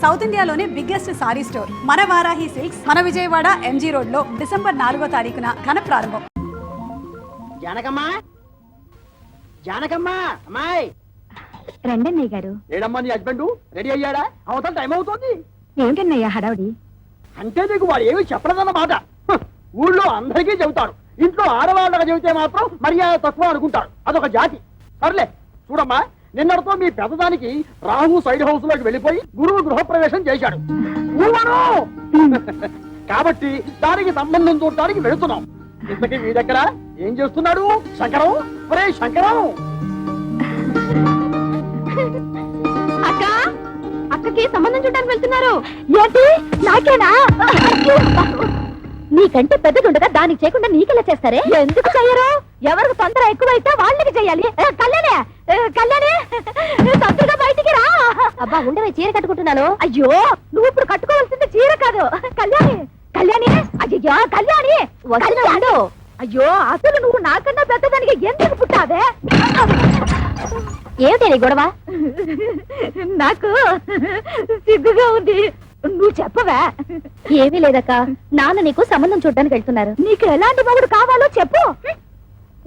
South ఇండియాలోనే biggest sorry store మన Varahi silks మన విజయవాడ ఎంజీ రోడ్ లో డిసెంబర్ 4వ తారీఖున ఘన ప్రారంభం. జానకమ్మా, జానకమ్మా, అమ్మాయి రండన్నయ్య గారు. ఏడమ్మా నీ హస్బెండ్ రెడీ అయ్యాడా? అవతల టైం అవుతుంది. ఏమిటన్నయ్య హడావుడి? అంటే నీకు వాడు ఏమి చెప్పలేదన్నమాట. ఊళ్ళో అందరికీ చెబుతారు, ఇంట్లో ఆడవాళ్ళకి చెబితే మాత్రం మర్యాద తక్కువ అనుకుంటారు. అదొక జాతి. సర్లే చూడమ్మా, నిన్నటితో మీ పెద్దదానికి రాహు సైడ్ హౌస్ లోకి వెళ్ళిపోయి గురువు గృహప్రవేశం చేశాడు. కాబట్టి దానికి సంబంధం చూడటానికి వెళుతున్నాం. ఇంతకీ మీ దగ్గర ఏం చేస్తున్నాడు శంకరం? ఒరే శంకరం! అక్క, అక్కకి సంబంధం చూడడానికి వెళ్తున్నారు. ఏంటి నాకేనా? నీకంటే పెద్దదుండగా దానికి చేయకుండా నీకెలా చేస్తారే? ఎందుకు చెయ్యరు? ఎవరికి తొందర ఎక్కువైతే వాళ్ళకి చెయ్యాలి. కళ్యాణే, కళ్యాణి తొందరగా బయటికి రా. అబ్బా ఉండవే, చీర కట్టుకుంటున్నాను. అయ్యో, నువ్వు ఇప్పుడు కట్టుకోవాల్సింది చీర కాదు. కళ్యాణి, కళ్యాణి, అయ్యో కళ్యాణి వస్తున్నాడు. అయ్యో, అసలు నువ్వు నాకన్నా పెద్దదానికి ఎందుకు పుట్టావే? ఏమిటి నీ గొడవ? నాకు సిగ్గుగా ఉంది. నువ్వు చెప్పవా? ఏమీ లేదక్క, నాన్న నీకు సంబంధం చూడడానికి వెళ్తున్నారు. నీకు ఎలాంటి మొగుడు కావాలో చెప్పు.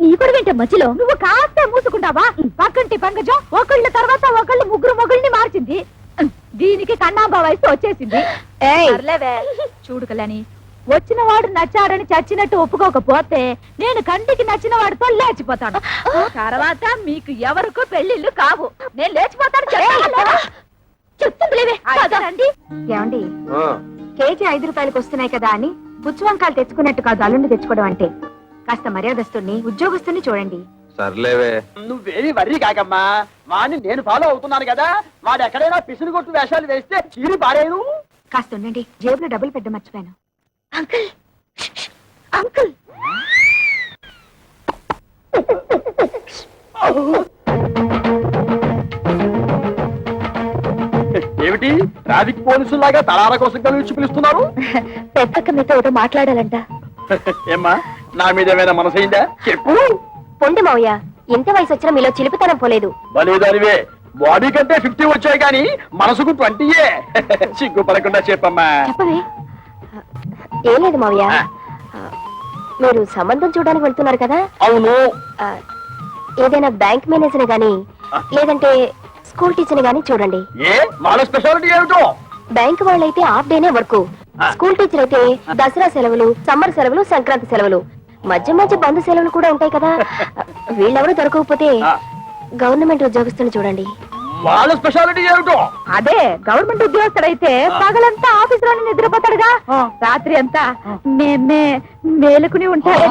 నీ కూడా వింటే మధ్యలో నువ్వు కాస్త మూసుకుంటావా? పక్కంటి పంకజం ఒకళ్ళ తర్వాత ఒకళ్ళు ముగ్గురు మొగుళ్ళని మార్చింది. దీనికి కన్నాంబా వయసు వచ్చేసింది. చూడు కళ్యాణి, వచ్చిన వాడు నచ్చాడని చచ్చినట్టు ఒప్పుకోకపోతే నేను కంటికి నచ్చిన వాడితో లేచిపోతాను. తర్వాత మీకు ఎవరికో పెళ్లిళ్ళు కావు. నేను లేచిపోతాను. చెప్తుందిలేవే. ఏమండి, కేజీ 5 రూపాయలకు వస్తున్నాయి కదా అని పుచ్చువంకాయలు తెచ్చుకున్నట్టు కాదు అల్లుండి తెచ్చుకోవడం అంటే. కాస్త మర్యాదస్తుని ఉద్యోగస్తుని చూడండి. సర్లేవే, నువ్వేమి వర్రీ కాకమ్మా. వాడిని నేను ఫాలో అవుతున్నాను కదా. వాడు ఎక్కడైనా పిసులు కొట్టు వేషాలు వేస్తే చీరి పారేను. కాస్త ఉండండి, జేబులో డబ్బులు పెట్ట మర్చిపోయాను. Uncle, uncle. ఏమిటి ట్రాఫిక్ పోలీసులాగా తలార కోసం కలిసి పిలుస్తున్నారు? పెద్దక్క మీతో ఒకటి మాట్లాడాలంట. ఏమ్మా, నా మీద ఏమైనా మనసైందా? చెప్పు. పొండి మావయ్య, ఇంత వయసు వచ్చినా మీలో చిలిపితనం పోలేదు. బలేదానివే, బాడీ కంటే 50 వచ్చాయి కానీ మనసుకు 20. సిగ్గుపడకుండా చెప్పమ్మా. చెప్పవే. ఏం లేదు మావయ్య, మీరు సంబంధం చూడడానికి వెళ్తున్నారు కదా. అవును. ఏదైనా బ్యాంక్ మేనేజర్ గాని లేదంటే స్కూల్ టీచర్ గాని చూడండి. ఏ వాళ్ళ స్పెషాలిటీ ఏమిటో? బ్యాంక్ వాళ్ళైతే హాఫ్ డేనే వర్క్. స్కూల్ టీచర్ అయితే దసరా సెలవులు, సమ్మర్ సెలవులు, సంక్రాంతి సెలవులు, మధ్య మధ్య బంధు సెలవులు కూడా ఉంటాయి కదా. వీళ్ళెవరూ దొరకకపోతే గవర్నమెంట్ ఉద్యోగస్తుని చూడండి. వాళ్ళ స్పెషాలిటీ ఏమిటో? అదే, గవర్నమెంట్ ఉద్యోగస్తుడైతే పగలంతా ఆఫీస్ లోనే నిద్రపోతాడుగా, రాత్రి అంతా మేలుకుని ఉంటాడు.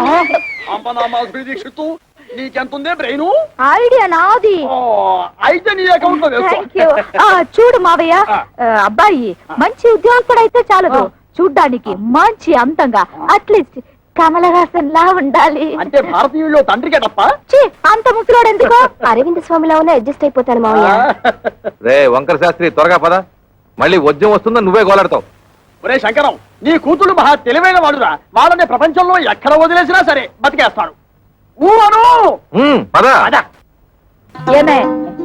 నీకెంతుందే బ్రెయిన్? ఐడియా నాది. అయితే నీ అకౌంట్ లో వేసుకో. చూడు మావయ్య, అబ్బాయి మంచి ఉద్యోగస్తుడైతే చాలదు, చూడ్డానికి మంచి అంతంగా అట్లీస్ట్ కమలహాసన్ లా ఉండాలి. అంటే భారతీయుల్లో తండ్రికే తప్ప అంత ముసలోడు ఎందుకు? అరవింద్ స్వామిలా ఉన్న అడ్జస్ట్ అయిపోతాను మావయ్య. రే వంకర శాస్త్రి, త్వరగా పద, మళ్ళీ వద్యం వస్తుందో నువ్వే గోలాడతావు. ఒరే శంకరం, నీ కూతురు మహా తెలివైన వాడురా. వాళ్ళని ప్రపంచంలో ఎక్కడ వదిలేసినా సరే బతికేస్తాడు. ఏమే,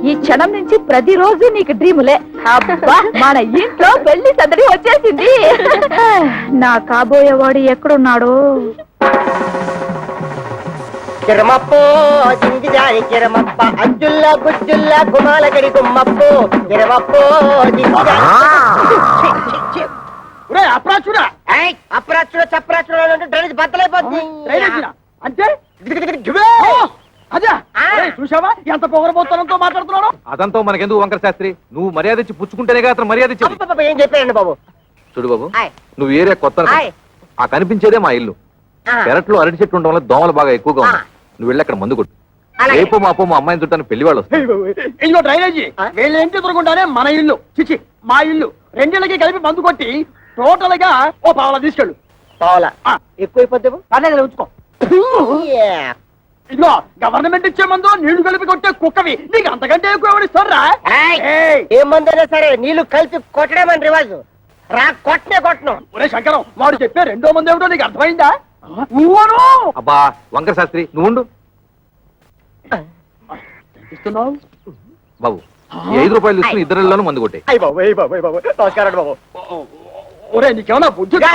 ఈ క్షణం నుంచి ప్రతిరోజు నీకు డ్రీములే. అబ్బా, మన ఇంట్లో పెళ్లి సందడి వచ్చేసింది. నా కాబోయేవాడు ఎక్కడున్నాడు? కిరమప్పో జింగిజాయి కిరమప్ప అజ్జుల్లా గుజ్జుల్లా గుమాలగడి గుమ్మప్పో కిరమప్పో అప్రాచుడా అప్రాచుడ చప్రాచుడ డ్రైనేజ్ బద్దలైపోతుంది. అంటే అదే చూసావా ఎంత పొగరబోతనంతో మాట్లాడుతున్నాడు? అదంతా మనకెందుకు వంకర శాస్త్రి, నువ్వు మర్యాద ఇచ్చి పుచ్చుకుంటేనే అతను మర్యాద ఇచ్చి. ఏం చెప్పారండి బాబు? చూడు బాబు, నువ్వు ఏరియా కొత్త, ఆ కనిపించేదే మా ఇల్లు. పెరట్లో అరటి చెట్టు ఉండడం వల్ల దోమలు బాగా ఎక్కువగా ఉన్నాయి. నువ్వు వెళ్ళి అక్కడ మందు కొట్టు. రేపు మాపో మా అమ్మాయిని చుట్టాను పెళ్లి వాళ్ళు వస్తారు. ఇదిగో డ్రైనేజీ, వీళ్ళ ఇంటి ఎదురుకుంటానే మన ఇల్లు, చిచి మా ఇల్లు. రెండేళ్ళకి కలిపి మందు కొట్టి టోటల్ గా ఓ పావలా తీసుకెళ్ళు. పావలా ఎక్కువైపోద్దేమో, పర్లేదు ఉంచుకో. ఇదిగో గవర్నమెంట్ ఇచ్చే మందు నీళ్లు కలిపి కొట్టే కుక్కవి, నీకు అంతకంటే ఎక్కువ ఎవరిస్తారా? ఏ మందైనా సరే నీళ్లు కలిపి కొట్టడమని రివాజు. రా కొట్టనే కొట్టను. ఒరే శంకరం, వాడు చెప్పే రెండో మంది ఏమిటో నీకు అర్థమైందా? అబ్బా వంకర శాస్త్రి, నువ్వు బాబు ఈ 5 రూపాయలు తీసుకుని ఇద్దరిలోనూ మందు కొట్టే. అయ్య బాబు అయ్య బాబు అయ్య బాబు నమస్కారం బాబు. ఒరే నీకేమన్నా బుద్ధి గా.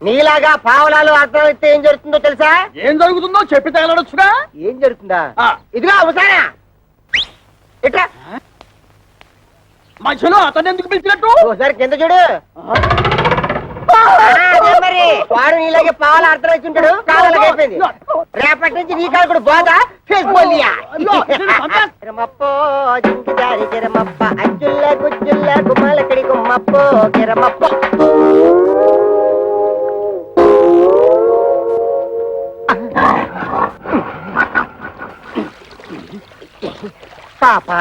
నీలాగా పావలాలు అర్థం అయితే ఏం జరుగుతుందో తెలుసా? ఏం జరుగుతుందో చెప్పి తగలడొచ్చుగా. ఏం జరుగుతుందా? ఆ. ఇదిగా అవసానా ఇట్లా మధ్యలో అతను ఎందుకు పిలిచినట్టు? ఒకసారి కింద చూడు. అదే మరి వాడు నీలాగే పావాల అర్థం వచ్చి ఉంటాడు. కావాలకి అయిపోయింది. రేపటి నుంచి నీ కాలు కూడా బాగా ఫేస్ బోలియా. కిరమప్పో జింకిదారి కిరమప్ప అజ్జుల్ల గుజ్జుల్ల గుమ్మలకడి గుమ్మప్పో కిరమప్పో. పాప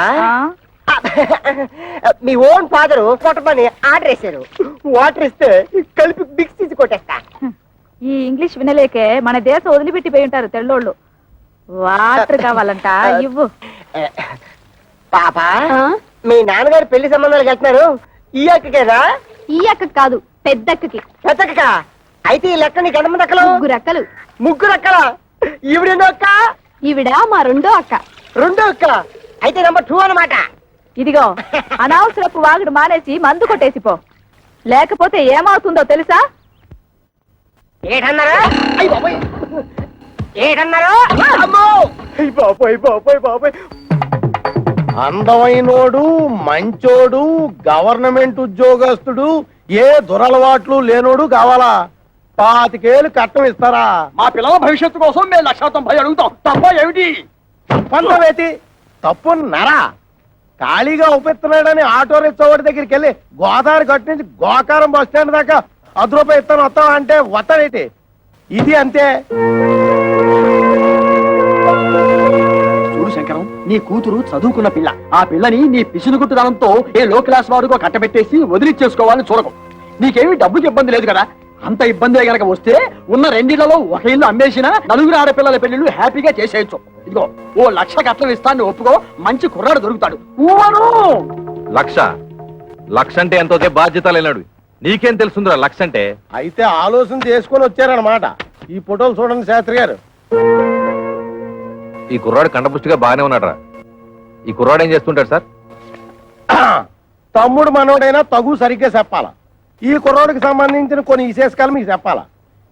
మీ ఓన్ ఫాదరు కొట్టమని ఆర్డర్ వేశారు. వాటర్ ఇస్తే కలిపి మిక్స్ తీసి కొట్టేస్తా. ఈ ఇంగ్లీష్ వినలేకే మన దేశం వదిలిపెట్టిపోయి ఉంటారు తెల్లోళ్ళు. వాటర్ కావాలంట ఇవ్వు. పాప మీ నాన్నగారు పెళ్లి సంబంధాలకు వెళ్తున్నారు. ఈ అక్కకేనా? ఈ అక్క కాదు, పెద్దక్కకి. పెద్దక్క. అయితే ఈ లెక్క నీకు ఎంతమంది అక్కలు? 3 అక్కలు. 3 అక్కల. ఈవిడెన్నో అక్క? ఈవిడ మా రెండో అక్క. 2 అక్కల. అయితే నెంబర్ 2 అన్నమాట. ఇదిగో అనవసరపు వాగుడు మానేసి మందు కొట్టేసిపో, లేకపోతే ఏమవుతుందో తెలుసా? ఏటన్నారా? అయ్య బాబోయ్. ఏటన్నారా? అమ్మో! అయ్య బాబోయ్ బాబోయ్ బాబోయ్. అందమైనోడు, మంచోడు, గవర్నమెంట్ ఉద్యోగస్తుడు, ఏ దురలవాట్లు లేనోడు కావాలా? 25 ఏళ్ళు కట్టం ఇస్తారా? మా పిల్లల భవిష్యత్తు కోసం మేము 190 అడుగుతాం. తప్ప ఏమిటి? తప్పందవేతి తప్పున్నారా? ఖాళీగా ఉపయోగిస్తున్నాడని ఆటో రిక్షా వాడి దగ్గరికి వెళ్ళి గోదావరి గట్టు నుంచి గోకారం బస్ స్టాండ్ దాకా 10 రూపాయలు ఇస్తాను వస్తావా అంటే వస్తాడేటి? ఇది అంతే. చూడు శంకరం, నీ కూతురు చదువుకున్న పిల్ల. ఆ పిల్లని నీ పిసినుగుట్టుదనంతో ఏ లో క్లాస్ వాడుకో కట్టబెట్టేసి వదిలిచ్చేసుకోవాలని చూడకు. నీకేమీ డబ్బుకి ఇబ్బంది లేదు కదా. అంత ఇబ్బంది గనక వస్తే ఉన్న 2 ఇళ్లలో ఒక ఇల్లు అమ్మేసినా 4 ఆడపిల్లల పెళ్లిళ్ళు హ్యాపీగా చేసేయచ్చు. ఇదిగో ఓ 1,00,000 కట్నం ఇస్తాను ఒప్పుకో, మంచి కుర్రాడు దొరుకుతాడు. ఊవను 1,00,000 అంటే ఎంతో బాధ్యత లేనాడు. నీకేం తెలుసుందిరా 1,00,000 అంటే? అయితే ఆలోచన చేసుకొని వచ్చారనమాట. ఈ ఫోటోలు చూడండి శాస్త్రి గారు. ఈ కుర్రాడు కండపుష్టిగా బాగానే ఉన్నాడురా. ఈ కుర్రాడు ఏం చేస్తుంటాడు సార్? తమ్ముడు మనోడైనా తగు సరిగ్గా చెప్పాలా. ఈ కుర్రోడికి సంబంధించిన కొన్ని విశేషకాలు మీకు చెప్పాలా.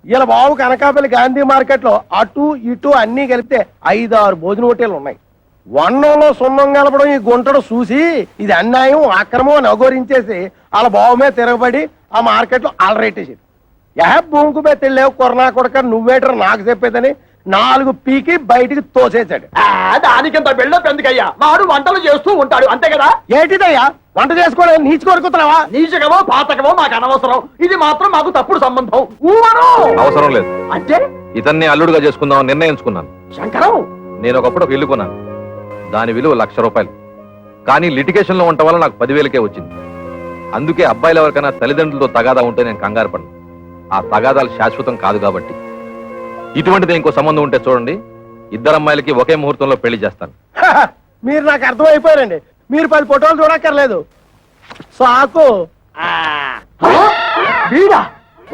ఇలా బాబు కనకాపల్లి గాంధీ మార్కెట్ లో అటు ఇటు అన్ని కలిపితే 5-6 భోజన హోటేలు ఉన్నాయి. వన్నంలో సున్నం కలపడం ఈ గుంటడు చూసి ఇది అన్యాయం అక్రమం అని అఘోరించేసి వాళ్ళ బాబు మీద తిరగబడి ఆ మార్కెట్ లో అలరేటేసాడు. భూమికి మీద తెలియవు కొరనా కొడక నువ్వేటర్ నాకు చెప్పేదని 4 పీకి బయటికి తోసేశాడు. దానికింత బిల్డప్ ఎందుకయ్యా? వాడు వంటలు చేస్తూ ఉంటాడు అంతే కదా. ఏంటిదయ్యా వంట చేసుకోవడం నీచి కొరుకుతున్నావా? నీచకమో పాతకమో మాకు అనవసరం. ఇది మాత్రం మాకు తప్పుడు సంబంధం. ఊవను అవసరం లేదు. అంటే ఇతన్ని అల్లుడుగా చేసుకుందాం నిర్ణయించుకున్నాను. శంకరం, నేను ఒకప్పుడు ఒక ఇల్లు కొన్నాను. దాని విలువ 1,00,000 రూపాయలు. కానీ లిటిగేషన్ లో ఉండటం వల్ల నాకు 10,000కే వచ్చింది. అందుకే అబ్బాయిలు ఎవరికైనా తల్లిదండ్రులతో తగాదా ఉంటే నేను కంగారు పడను. ఆ తగాదాలు శాశ్వతం కాదు కాబట్టి. ఇటువంటిది ఇంకో సంబంధం ఉంటే చూడండి, 2 అమ్మాయిలకి ఒకే ముహూర్తంలో పెళ్లి చేస్తాను. మీరు నాకు అర్థమైపోయారండి. మీరు 10 ఫోటోలు చూడక్కర్లేదు. సాకు. వీడా?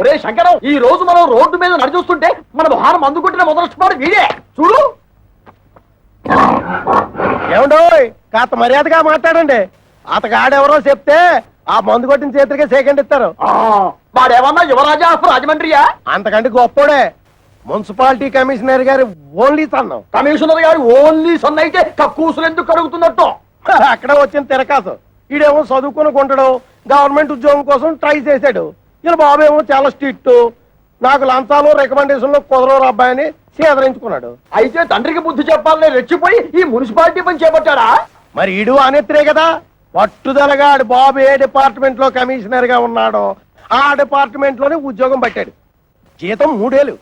ఒరే శంకరం, ఈ రోజు మనం రోడ్డు మీద నడిచూస్తుంటే మన మొహారం మందు కొట్టిన మొదలవాడు వీడే. చూడు. ఏమండోయ్ కాస్త మర్యాదగా మాట్లాడండి. అతగాడెవరో చెప్తే ఆ మందు కొట్టిన చేతులకే సెకండ్ ఇస్తారు. వాడేమన్నా యువరాజా ఆఫ్ రాజమండ్రియా? అంతకంటే గొప్పోడే. మున్సిపాలిటీ కమిషనర్ గారి ఓన్లీ సన్నం. కమిషనర్ గారు ఓన్లీ సన్ అయితే కక్కూసులు ఎందుకు కడుగుతున్నట్టు? అక్కడ వచ్చిన తిరకాసు. ఈడేమో చదువుకుని కొంటాడు, గవర్నమెంట్ ఉద్యోగం కోసం ట్రై చేశాడు. ఇలా బాబేమో చాలా స్ట్రిక్ట్, నాకు లంచాలు రికమెండేషన్లు కుదరవు అబ్బాయిని సేదరించుకున్నాడు. అయితే తండ్రికి బుద్ధి చెప్పాలని రెచ్చిపోయి ఈ మున్సిపాలిటీ పని చేపట్టాడా? మరి ఈడు అనేత్రే కదా. పట్టుదలగా ఆడు బాబు ఏ డిపార్ట్మెంట్ లో కమిషనర్ గా ఉన్నాడో ఆ డిపార్ట్మెంట్ లోనే ఉద్యోగం పట్టాడు. జీతం 3 ఏళ్ళు.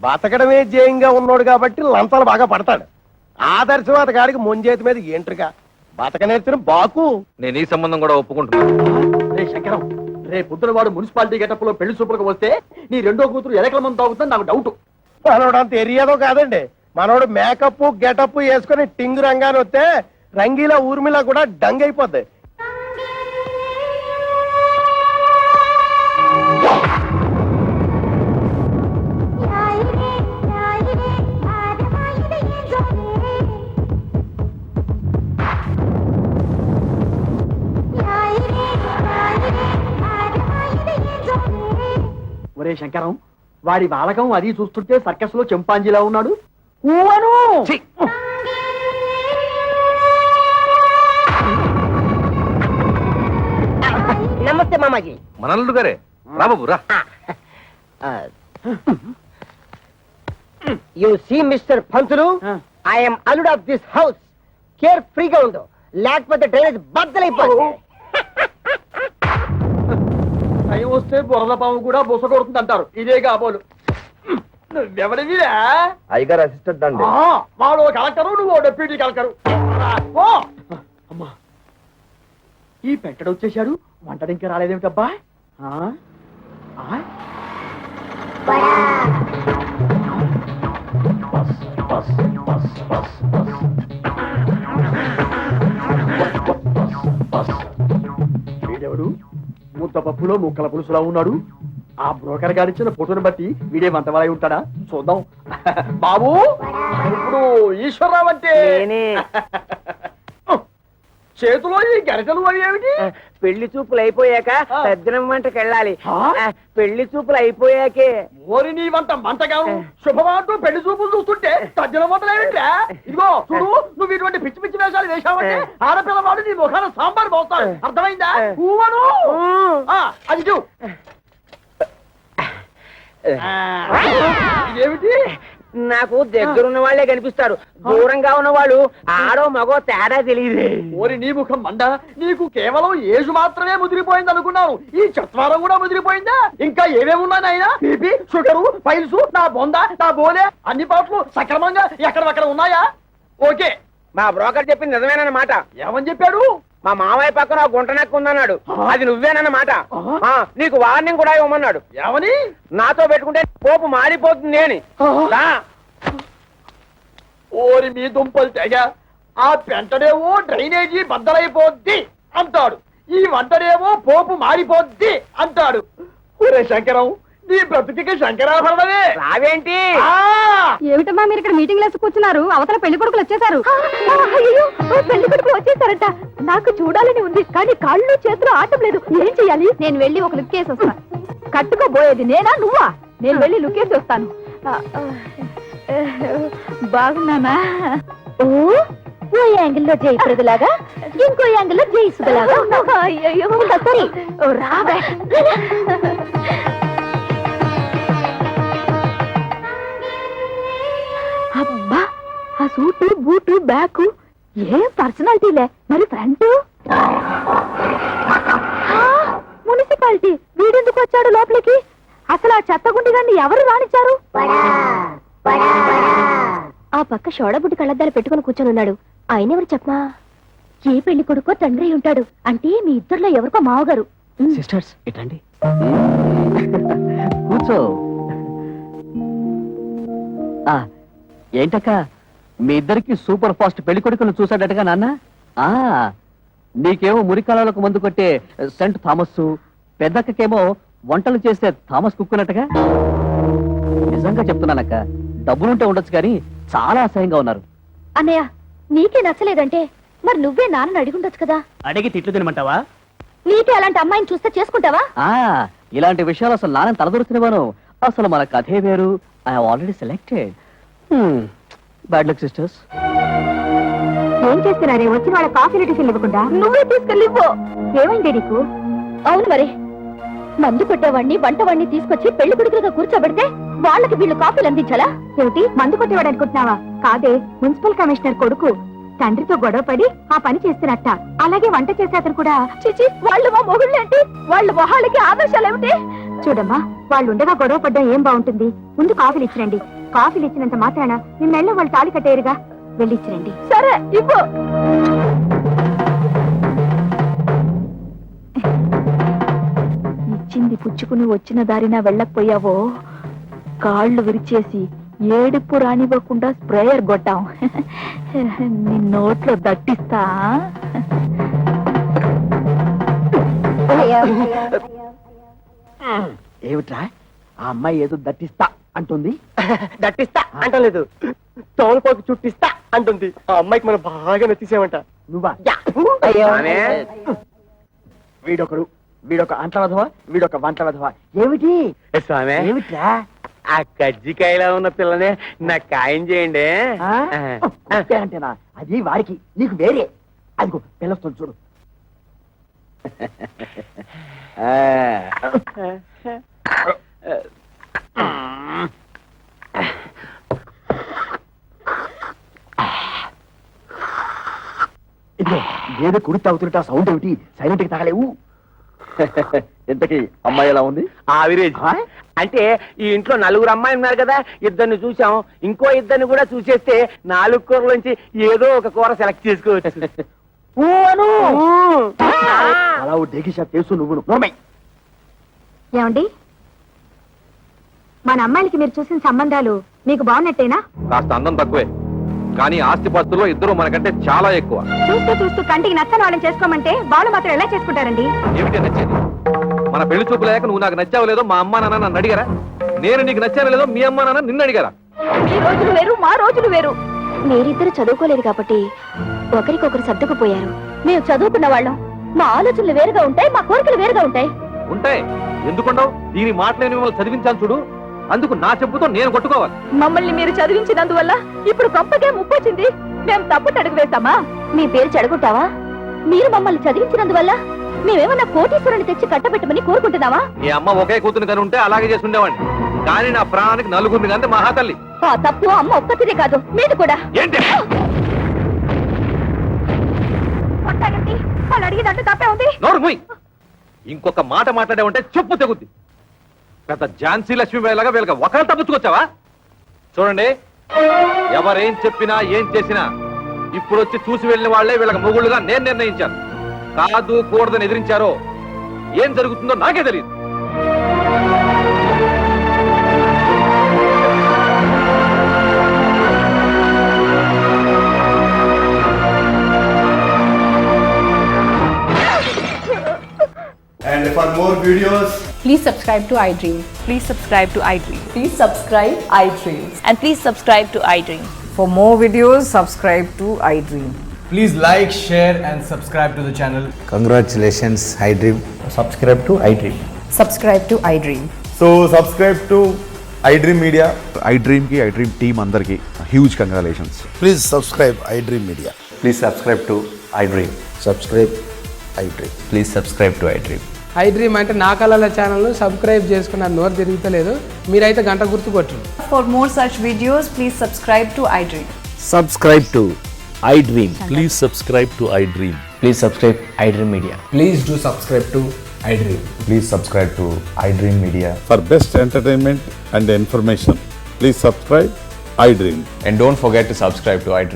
బతకడమే జయంగా ఉన్నాడు కాబట్టి లంచాలు బాగా పడతాడు. ఆదర్శవాద గారికి ముంజేతి మీద ఏంట్రుగా బతక నేర్చిన బాకు. నేను ఈ సంబంధం కూడా ఒప్పుకుంటున్నాను. రే శంకరం, రే పొద్దున వాడు మున్సిపాలిటీ గెటప్ లో పెళ్లి చూపులకు వస్తే నీ రెండో కూతురు ఎలకల మంది తాగుతుంది నాకు డౌట్. మనోడు అంత ఎరియాదో కాదండి. మనోడు మేకప్ గెటప్ వేసుకుని టింగు రంగాన్ని వస్తే రంగీలా ఊర్మిలా కూడా డంగ్ అయిపోద్ది. ఒరే శంకరం, వాడి బాలకం అది చూస్తుంటే సర్కస్ లో చెంపాంజీలా ఉన్నాడు. ఊవను ఛీ! నమస్తే మామాజీ. మనల్లుడు గారే రా బాబు రా. You see mister Pantulu, I'm అల్లుడ్ ఆఫ్ దిస్ హౌస్. కేర్ ఫ్రీగా ఉండు, లేకపోతే డ్రైనేజ్ బద్దలైపోతుంది. టైం వస్తే బురద పాము కూడా బుస కొడుతుంది అంటారు. ఇదే కాబోలు. నువ్వెవడివిరా? అయ్యగారు అసిస్టెంట్ అండి. వాడు కలెక్టరు, నువ్వు డెప్యూటీ కలెక్టరు. ఓ అమ్మా, ఈ పెట్టడు వచ్చేసాడు. వంటడు ఇంకా రాలేదేమిటబ్బా? వీడెవడు? ముద్ద పప్పులో ముక్కల పులుసులా ఉన్నాడు. ఆ బ్రోకర్ గారిచ్చిన ఫోటోని బట్టి వీడే మంతవాలై ఉంటాడా? చూద్దాం. బాబు, ఇప్పుడు ఈశ్వరరావు అంటే చేతిలో ఈ గరిటలు అవి ఏమిటి? పెళ్లి చూపులు అయిపోయాక సజ్జనం వంటకి వెళ్ళాలి. పెళ్లి చూపులు అయిపోయాకే. ఓరి నీ వంట మంటగాను శుభమాటూ పెళ్లి చూపులు చూస్తుంటే తజ్జల వంటలు ఏమిట్రా? ఇదిగో చూడు, నువ్వు ఇటువంటి పిచ్చి పిచ్చి వేషాలు వేశావంటే ఆడపిల్లవాడు నీ ముఖాన సాంబార్ పోస్తాడు. అర్థమైందా? ఊవను అది చూ. ఇదేమిటి? నాకు దగ్గరున్న వాళ్ళే కనిపిస్తారు, దూరంగా ఉన్న వాళ్ళు ఆడో మగో తేడా తెలియదు. ఓరి నీ ముఖం మండ, నీకు కేవలం ఏజు మాత్రమే ముదిరిపోయింది అనుకున్నాను. ఈ చత్వారం కూడా ముదిరిపోయిందా? ఇంకా ఏమేమి ఉన్నాయి ఆయన? బీపీ, షుగరు, పైల్స్, నా బొంద, నా బోలే అన్ని పాటలు సక్రమంగా ఎక్కడక్కడ ఉన్నాయా? ఓకే. మా బ్రోకర్ చెప్పింది నిజమేనన్నమాట. ఏమని చెప్పాడు? మా మామయ్య పక్కన గుంట నక్కు ఉందన్నాడు. అది నువ్వేనన్నమాట. నీకు వార్నింగ్ కూడా ఇవ్వమన్నాడు. ఏమని? నాతో పెట్టుకుంటే పోపు మారిపోతుంది అని. ఓరి మీ దుంపలు తెగ, ఆ పెంటడేమో డ్రైనేజీ బద్దలైపోద్ది అంటాడు, ఈ వంటడేమో పోపు మారిపోద్ది అంటాడు. ఒరే శంకరం, నీ బ్రతుకి శంకరాభరణమే. రావేంటి? ఏమిటమ్మా మీరు ఇక్కడ మీటింగ్ లేసి కూర్చున్నారు? అవతల పెళ్లి కొడుకులు వచ్చేసారు. పెళ్లి కొడుకులు వచ్చేసారట. నాకు చూడాలని ఉంది, కానీ కాళ్ళు చేతులు ఆటం లేదు. ఏం చెయ్యాలి? నేను వెళ్ళి ఒక లుక్ వేసి వస్తాను. కట్టుకోబోయేది నేనా నువ్వా? నేను వెళ్ళి లుక్ వేసి వస్తాను. బాగున్నానా? ఓ యాంగిల్లో జయప్రదలాగా, ఇంకో యాంగిల్లో జయసులాగా. అయ్యో సరే రావే. అబ్బా, ఆ సూటు బూటు బ్యాగ్ ఏం పర్సనాలిటీలే. మరి ఫ్రంట్ మున్సిపాలిటీ. వీడెందుకు వచ్చాడు లోపలికి? అసలు ఆ చెత్తగుండి గారిని ఎవరు రానిచ్చారు? ఆ పక్క షోడబుడ్డి కళ్ళద్దాలు పెట్టుకుని కూర్చొని ఉన్నాడు. ఆయన ఎవరు చెప్పమా? ఏ పెళ్లి కొడుకో తండ్రి ఉంటాడు. అంటే మీ ఇద్దరులో ఎవరికో మావగారు. సిస్టర్స్ ఇటండి, కూర్చో. ఏంటక్క, మీ ఇద్దరికి సూపర్ ఫాస్ట్ పెళ్లి కొడుకును చూసాడటగా నాన్న? నీకేమో మురికాలకు మందు కొట్టే సెంట్ థామస్, పెద్దక్కకేమో వంటలు చేసే థామస్ కుక్కునట్టుగా. నిజంగా చెప్తున్నానక్క, డబ్బులుంటే ఉండొచ్చు కానీ చాలా అసహ్యంగా ఉన్నారు. అన్నయ్య, నీకే నచ్చలేదంటే మరి నువ్వే నాన్నని అడిగి ఉండొచ్చు కదా. అడిగి తిట్లు తినమంటావా? నీకే అలాంటి అమ్మాయిని చూస్తే చేసుకుంటావా? ఇలాంటి విషయాలు అసలు నాన్న తలదొరుతున్నవాను. అసలు మన కథే వేరు. I already selected. Bad luck sisters. ఏం చేస్తున్నారే? వచ్చిన వాళ్ళ కాఫీ టిఫిన్ ఇవ్వకుండా నువ్వే తీసుకెళ్ళి ఇవ్వు. ఏమైంది నీకు? అవును మరి, మందు కొట్టేవాడిని వంటవాడిని తీసుకొచ్చి పెళ్లి కొడుకులుగా కూర్చోబెడితే వాళ్ళకి వీళ్ళు కాఫీలు అందించాలా? ఏమిటి, మందు కొట్టేవాడు అనుకుంటున్నావా? కాదే, మున్సిపల్ కమిషనర్ కొడుకు తండ్రితో గొడవపడి ఆ పని చేస్తున్నట్ట. అలాగే వంట చేసే అతను కూడా. చిచి, వాళ్ళు మా మొగుళ్ళేంటి? వాళ్ళ మొహాలకి ఆదర్శాలు ఏమిటి? చూడమ్మా, వాళ్ళు ఉండగా గొడవ పడ్డం ఏం బాగుంటుంది? ముందు కాఫీలు ఇచ్చిరండి. కాఫీలు ఇచ్చినంత మాత్రాన నిన్నెళ్ళ వాళ్ళు తాళి కట్టేరుగా. వెళ్ళిచ్చిరండి. సరే ఇవ్వు. ఇచ్చింది పుచ్చుకుని వచ్చిన దారిన వెళ్ళకపోయావో కాళ్ళు విరిచేసి ఏడుపు రానివ్వకుండా స్ప్రేయర్ కొట్టాం. నీ నోట్లో దట్టిస్తా. ఏమిట్రా, ఆ అమ్మాయి ఏదో దట్టిస్తా అంటుంది? దట్టిస్తా అంటలేదు, తోలుపోకి చుట్టిస్తా అంటుంది. ఆ అమ్మాయికి మనం బాగా నచ్చేసామంట. నువ్వా? అయ్యో, వీడొకడు వీడొక అంట్ల వెధవ, వీడొక వంట వెధవ. ఏమిటి స్వామి ఏమిట్రా? ఆ కజ్జికాయలో ఉన్న పిల్లనే నాకు ఖాయం చేయండి. ఆ? అంతేనంటేనా? అది వారికి, నీకు వేరే. అదిగో పిల్లస్తుంది చూడు. ఇదిగో ఏదో కుడి తాగుతుంటే ఆ సౌండ్ ఏమిటి? సైలెంట్ కి తాగలేవు. ఇంతకీ అమ్మాయి ఎలా ఉంది? ఆవిరేజ్ ఆ? అంటే ఈ ఇంట్లో నలుగురు అమ్మాయి ఉన్నారు కదా, ఇద్దరిని చూసాం, ఇంకో ఇద్దరిని కూడా చూసేస్తే 4 కూరలోంచి ఏదో ఒక కూర సెలెక్ట్ చేసుకోవచ్చు. ఊ అను. అలా డేకి షాప్ చేస్తూ నువ్వు నోర్మై. ఏమండి, మన అమ్మాయిలకి మీరు చూసిన సంబంధాలు మీకు బాగున్నట్టేనా? కాస్త అందం తక్కువే, కానీ ఆస్తిపాస్తుల్లో ఇద్దరు మనకంటే చాలా ఎక్కువ. చూస్తూ చూస్తూ కంటికి నచ్చని వాళ్ళని చేసుకోమంటే వాళ్ళు మాత్రం ఎలా చేసుకుంటారండి? ఏమిటి నచ్చేది? మన పెళ్లి చూపు లేక నువ్వు నాకు నచ్చావు లేదో మా అమ్మా నాన్న నన్ను అడిగారా? నేను నీకు నచ్చాను లేదో మీ అమ్మా నాన్న నిన్ను అడిగారా? మీ రోజులు వేరు, మా రోజులు వేరు. మీరిద్దరు చదువుకోలేదు కాబట్టి ఒకరికొకరు సర్దుకుపోయారు. మేము చదువుకున్న వాళ్ళం, మా ఆలోచనలు వేరుగా ఉంటాయి, మా కోరికలు వేరుగా ఉంటాయి. ఉంటాయి, ఎందుకుండవు? దీని మాటలేని మిమ్మల్ని చదివించాను చూడు, అందుకు నా చెప్పుతో నేను కొట్టుకోవాలి. మమ్మల్ని మీరు చదివించినందువల్ల ఇప్పుడు గొప్పకే ముప్పొచ్చింది. మేము తప్పు అడుగు వేస్తామా? మీ పేరు చెడగొట్టావా? మీరు మమ్మల్ని చదివించినందువల్ల మేమేమన్నా కోటీశ్వరుని తెచ్చి కట్టబెట్టమని కోరుకుంటున్నావా? మీ అమ్మ ఒకే కూతురు కని ఉంటే అలాగే చేసి ఉండేవాడిని, కానీ నా ప్రాణానికి నలుగురిని కంటే మహాతల్లి. ఆ తప్పు అమ్మ ఒక్కతిదే కాదు, మీది కూడా. ఏంటి? కొట్టాలండి, వాళ్ళు అడిగినట్టు తప్పే ఉంది. నోరు మూయ్. ఇంకొక మాట మాట్లాడే ఉంటే చెప్పు తెగుద్ది. పెద్ద ఝాన్సీ లక్ష్మీబాయిలాగా వీళ్ళకి ఒకరు తప్పించుకొచ్చావా? చూడండి, ఎవరేం చెప్పినా ఏం చేసినా ఇప్పుడు వచ్చి చూసి వెళ్ళిన వాళ్లే వీళ్ళకి మొగుళ్ళుగా నేను నిర్ణయించాను. కాదు కూడదని ఎదిరించారో ఏం జరుగుతుందో నాకే తెలియదు. And for more videos, Please subscribe to iDream. Please subscribe to iDream. Please subscribe iDream. And please subscribe to iDream. For more videos, subscribe to iDream. please like, share, and subscribe to the channel. Congratulations, iDream. Subscribe to iDream. Subscribe to iDream. So subscribe to iDream Media. iDream team andarki huge congratulations. Please subscribe iDream Media. Please subscribe to iDream. Subscribe iDream. Please subscribe to iDream. iDream అంటే నా కళల ఛానల్ను subscribe చేసుకున్న నోరు తిరుగుతలేదు, మీరైతే గంట గుర్తు కొట్టండి. For more such videos, please subscribe to iDream. Subscribe to iDream. Please subscribe to iDream. Please subscribe iDream Media. Please do subscribe to iDream. Please subscribe to iDream Media. For best entertainment and information, please subscribe iDream. And don't forget to subscribe to iDream.